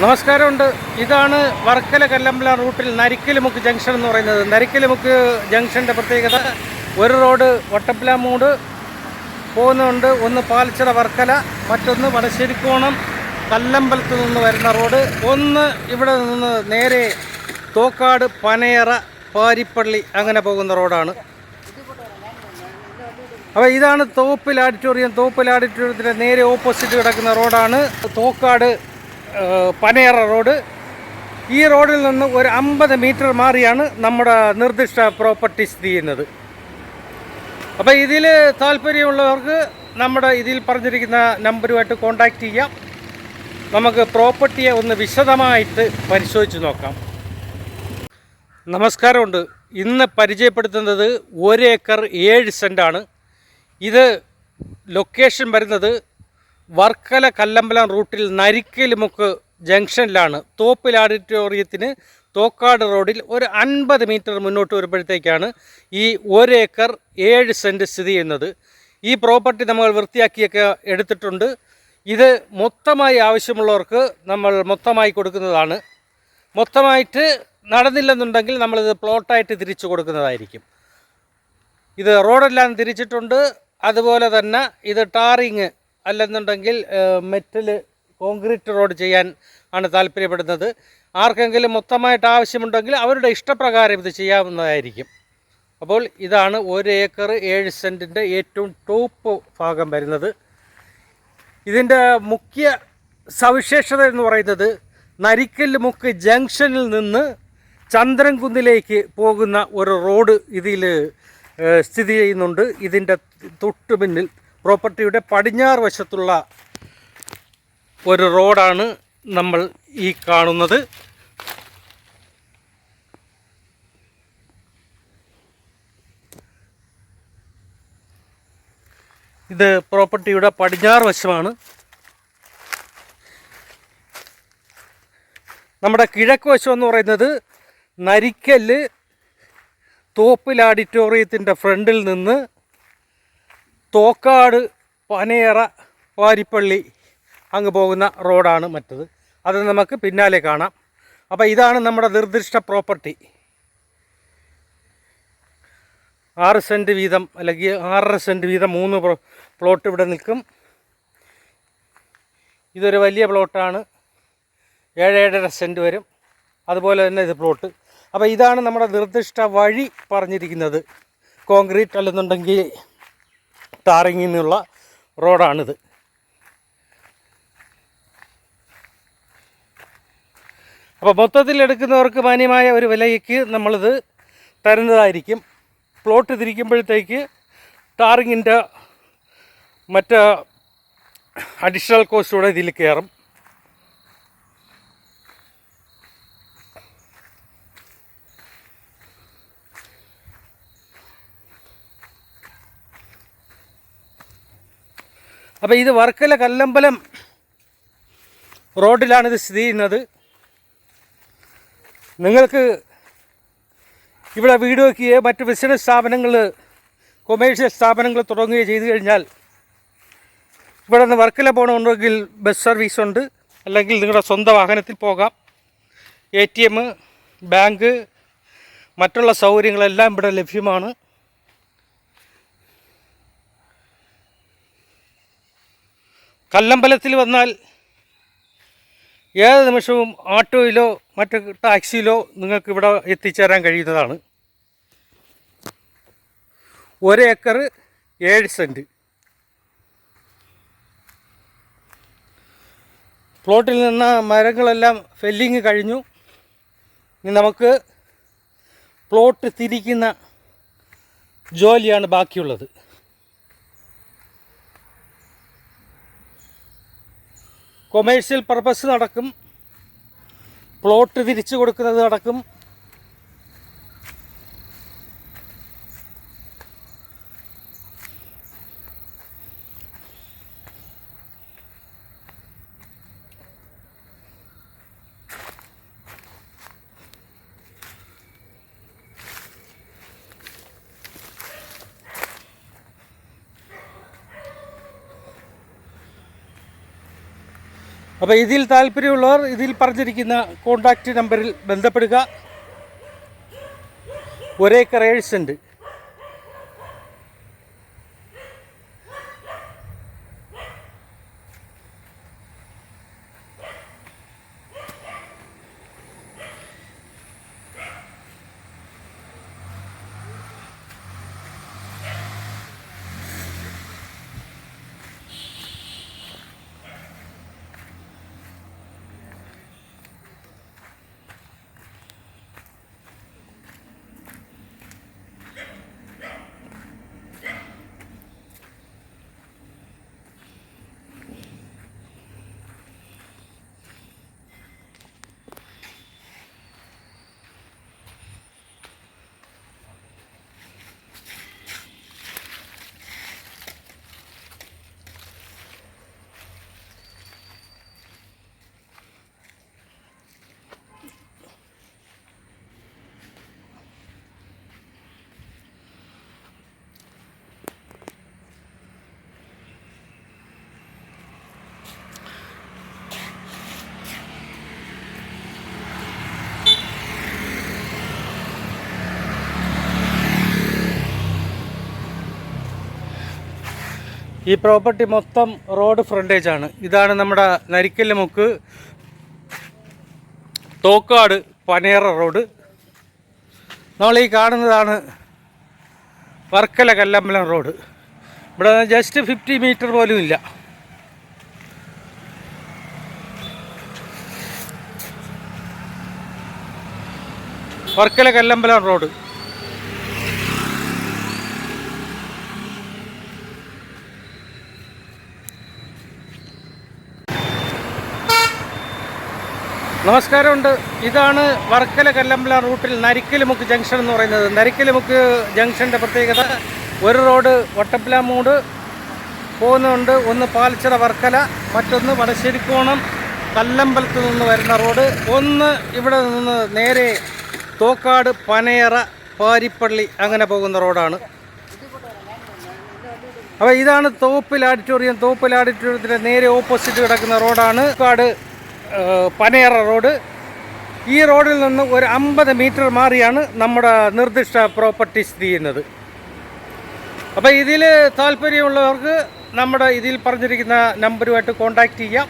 നമസ്കാരമുണ്ട്. ഇതാണ് വർക്കല കല്ലമ്പല റൂട്ടിൽ നരിക്കലുമുക്ക് ജംഗ്ഷൻ എന്ന് പറയുന്നത്. നരിക്കലുമുക്ക് ജംഗ്ഷൻ്റെ പ്രത്യേകത, ഒരു റോഡ് വട്ടപ്പിലാമൂട് പോകുന്നുണ്ട്, ഒന്ന് പാലച്ചിറ വർക്കല, മറ്റൊന്ന് വടശ്ശേരിക്കോണം കല്ലമ്പലത്തിൽ നിന്ന് വരുന്ന റോഡ്, ഒന്ന് ഇവിടെ നിന്ന് നേരെ തോക്കാട് പനയറ പാരിപ്പള്ളി അങ്ങനെ പോകുന്ന റോഡാണ്. അപ്പോൾ ഇതാണ് തോപ്പിൽ ഓഡിറ്റോറിയം. തോപ്പിൽ ഓഡിറ്റോറിയത്തിൻ്റെ നേരെ ഓപ്പോസിറ്റ് കിടക്കുന്ന റോഡാണ് തോക്കാട് പനയറ റോഡ്. ഈ റോഡിൽ നിന്ന് ഒരു 50 മീറ്റർ മാറിയാണ് നമ്മുടെ നിർദ്ദിഷ്ട പ്രോപ്പർട്ടി സ്ഥിതി ചെയ്യുന്നത്. അപ്പോൾ ഇതിൽ താല്പര്യമുള്ളവർക്ക് നമ്മുടെ ഇതിൽ പറഞ്ഞിരിക്കുന്ന നമ്പറുമായിട്ട് കോൺടാക്റ്റ് ചെയ്യാം. നമുക്ക് പ്രോപ്പർട്ടിയെ ഒന്ന് വിശദമായിട്ട് പരിശോധിച്ച് നോക്കാം. നമസ്കാരമുണ്ട്. ഇന്ന് പരിചയപ്പെടുത്തുന്നത് 1 ഏക്കർ 7 സെൻറ്റാണ്. ഇത് ലൊക്കേഷൻ വരുന്നത് വർക്കല കല്ലമ്പലം റൂട്ടിൽ നരിക്കലുമുക്ക് ജംഗ്ഷനിലാണ്. തോപ്പിൽ ഓഡിറ്റോറിയത്തിന് തോക്കാട് റോഡിൽ ഒരു 50 മീറ്റർ മുന്നോട്ട് വരുമ്പോഴത്തേക്കാണ് ഈ 1 ഏക്കർ 7 സെൻറ്റ് സ്ഥിതി ചെയ്യുന്നത്. ഈ പ്രോപ്പർട്ടി നമ്മൾ വൃത്തിയാക്കിയൊക്കെ എടുത്തിട്ടുണ്ട്. ഇത് മൊത്തമായി ആവശ്യമുള്ളവർക്ക് നമ്മൾ മൊത്തമായി കൊടുക്കുന്നതാണ്. മൊത്തമായിട്ട് നടന്നില്ലെന്നുണ്ടെങ്കിൽ നമ്മളിത് പ്ലോട്ടായിട്ട് തിരിച്ചു കൊടുക്കുന്നതായിരിക്കും. ഇത് റോഡെല്ലാം തിരിച്ചിട്ടുണ്ട്. അതുപോലെ തന്നെ ഇത് ടാറിങ് അല്ലെന്നുണ്ടെങ്കിൽ മെറ്റൽ കോൺക്രീറ്റ് റോഡ് ചെയ്യാൻ ആണ് താല്പര്യപ്പെടുന്നത്. ആർക്കെങ്കിലും മൊത്തമായിട്ട് ആവശ്യമുണ്ടെങ്കിൽ അവരുടെ ഇഷ്ടപ്രകാരം ഇത് ചെയ്യാവുന്നതായിരിക്കും. അപ്പോൾ ഇതാണ് 1 ഏക്കർ 7 സെൻറ്റിൻ്റെ ഏറ്റവും ടോപ്പ് ഭാഗം വരുന്നത്. ഇതിൻ്റെ മുഖ്യ സവിശേഷത എന്ന് പറയുന്നത് നരിക്കലുമുക്ക് ജംഗ്ഷനിൽ നിന്ന് ചന്ദ്രൻകുന്നിലേക്ക് പോകുന്ന ഒരു റോഡ് ഇതിൽ സ്ഥിതി ചെയ്യുന്നുണ്ട്. ഇതിൻ്റെ തൊട്ട് പിന്നിൽ പ്രോപ്പർട്ടിയുടെ പടിഞ്ഞാറ് വശത്തുള്ള ഒരു റോഡാണ് നമ്മൾ ഈ കാണുന്നത്. ഇത് പ്രോപ്പർട്ടിയുടെ പടിഞ്ഞാറ് വശമാണ്. നമ്മുടെ കിഴക്ക് വശം എന്ന് പറയുന്നത് നരിക്കല് തോപ്പിൽ ഓഡിറ്റോറിയത്തിൻ്റെ ഫ്രണ്ടിൽ നിന്ന് തോക്കാട് പനയറ പാരിപ്പള്ളി അങ്ങ് പോകുന്ന റോഡാണ് മറ്റത്. അത് നമുക്ക് പിന്നാലെ കാണാം. അപ്പോൾ ഇതാണ് നമ്മുടെ നിർദ്ദിഷ്ട പ്രോപ്പർട്ടി. 6 സെൻറ്റ് വീതം അല്ലെങ്കിൽ 6.5 സെൻറ്റ് വീതം 3 പ്ലോട്ട് ഇവിടെ നിൽക്കും. ഇതൊരു വലിയ പ്ലോട്ടാണ്. 7.5 സെൻറ്റ് വരും. അതുപോലെ തന്നെ ഇത് പ്ലോട്ട്. അപ്പോൾ ഇതാണ് നമ്മുടെ നിർദ്ദിഷ്ട വഴി പറഞ്ഞിരിക്കുന്നത്. കോൺക്രീറ്റ് അല്ലെന്നുണ്ടെങ്കിൽ ടാറിങ്ങിൽ നിന്നുള്ള റോഡാണിത്. അപ്പോൾ മൊത്തത്തിൽ എടുക്കുന്നവർക്ക് മാന്യമായ ഒരു വിലയ്ക്ക് നമ്മളിത് തരുന്നതായിരിക്കും. പ്ലോട്ട് തിരിക്കുമ്പോഴത്തേക്ക് ടാറിങ്ങിൻ്റെ മറ്റ് അഡീഷണൽ കോസ്റ്റൂടെ ഇതിൽ കയറും. അപ്പോൾ ഇത് വർക്കല കല്ലമ്പലം റോഡിലാണിത് സ്ഥിതി ചെയ്യുന്നത്. നിങ്ങൾക്ക് ഇവിടെ വീട് വയ്ക്കുകയോ മറ്റ് ബിസിനസ് സ്ഥാപനങ്ങൾ, കൊമേഴ്ഷ്യൽ സ്ഥാപനങ്ങൾ തുടങ്ങുകയോ ചെയ്തു കഴിഞ്ഞാൽ ഇവിടെ നിന്ന് വർക്കല പോകണമെന്നുണ്ടെങ്കിൽ ബസ് സർവീസ് ഉണ്ട്. അല്ലെങ്കിൽ നിങ്ങളുടെ സ്വന്തം വാഹനത്തിൽ പോകാം. ATM, ബാങ്ക്, മറ്റുള്ള സൗകര്യങ്ങളെല്ലാം ഇവിടെ ലഭ്യമാണ്. കല്ലമ്പലത്തിൽ വന്നാൽ ഏത് നിമിഷവും ഓട്ടോയിലോ മറ്റ് ടാക്സിയിലോ നിങ്ങൾക്ക് ഇവിടെ എത്തിച്ചേരാൻ കഴിയുന്നതാണ്. 1 ഏക്കർ 7 സെൻറ്റ്. പ്ലോട്ടിൽ നിന്ന് മരങ്ങളെല്ലാം ഫെല്ലിങ് കഴിഞ്ഞു. ഇനി നമുക്ക് പ്ലോട്ട് തിരിക്കുന്ന ജോലിയാണ് ബാക്കിയുള്ളത്. കൊമേഴ്ഷ്യൽ പർപ്പസ് നടക്കും, പ്ലോട്ട് തിരിച്ചു കൊടുക്കുന്നത് നടക്കും. അപ്പോൾ ഇതിൽ താല്പര്യമുള്ളവർ ഇതിൽ പറഞ്ഞിരിക്കുന്ന കോൺടാക്റ്റ് നമ്പറിൽ ബന്ധപ്പെടുക. 1 ഏക്കർ 7 സെൻറ്റ്. ഈ പ്രോപ്പർട്ടി മൊത്തം റോഡ് ഫ്രണ്ടേജ് ആണ്. ഇതാണ് നമ്മുടെ നരിക്കല്ലുമുക്ക് തോക്കാട് പനേറ റോഡ്. നമ്മളീ കാണുന്നതാണ് വർക്കല കല്ലമ്പലം റോഡ്. ഇവിടെ ജസ്റ്റ് 50 മീറ്റർ പോലും ഇല്ല. വർക്കല കല്ലമ്പലം റോഡ്. നമസ്കാരമുണ്ട്. ഇതാണ് വർക്കല കല്ലമ്പലം റൂട്ടിൽ നരിക്കലുമുക്ക് ജംഗ്ഷൻ എന്ന് പറയുന്നത്. നരിക്കലുമുക്ക് ജംഗ്ഷൻ്റെ പ്രത്യേകത, ഒരു റോഡ് വട്ടപ്പിലാമൂട് പോകുന്നുണ്ട്, ഒന്ന് പാലച്ചിറ വർക്കല, മറ്റൊന്ന് വടശ്ശേരിക്കോണം കല്ലമ്പലത്തിൽ നിന്ന് വരുന്ന റോഡ്, ഒന്ന് ഇവിടെ നിന്ന് നേരെ തോക്കാട് പനയറ പാരിപ്പള്ളി അങ്ങനെ പോകുന്ന റോഡാണ്. അപ്പോൾ ഇതാണ് തോപ്പിൽ ഓഡിറ്റോറിയം. തോപ്പിൽ ഓഡിറ്റോറിയത്തിൻ്റെ നേരെ ഓപ്പോസിറ്റ് കിടക്കുന്ന റോഡാണ് തോക്കാട് പനയറ റോഡ്. ഈ റോഡിൽ നിന്ന് ഒരു 50 മീറ്റർ മാറിയാണ് നമ്മുടെ നിർദ്ദിഷ്ട പ്രോപ്പർട്ടി സ്ഥിതി ചെയ്യുന്നത്. അപ്പോൾ ഇതിൽ താല്പര്യമുള്ളവർക്ക് നമ്മുടെ ഇതിൽ പറഞ്ഞിരിക്കുന്ന നമ്പറുമായിട്ട് കോൺടാക്റ്റ് ചെയ്യാം.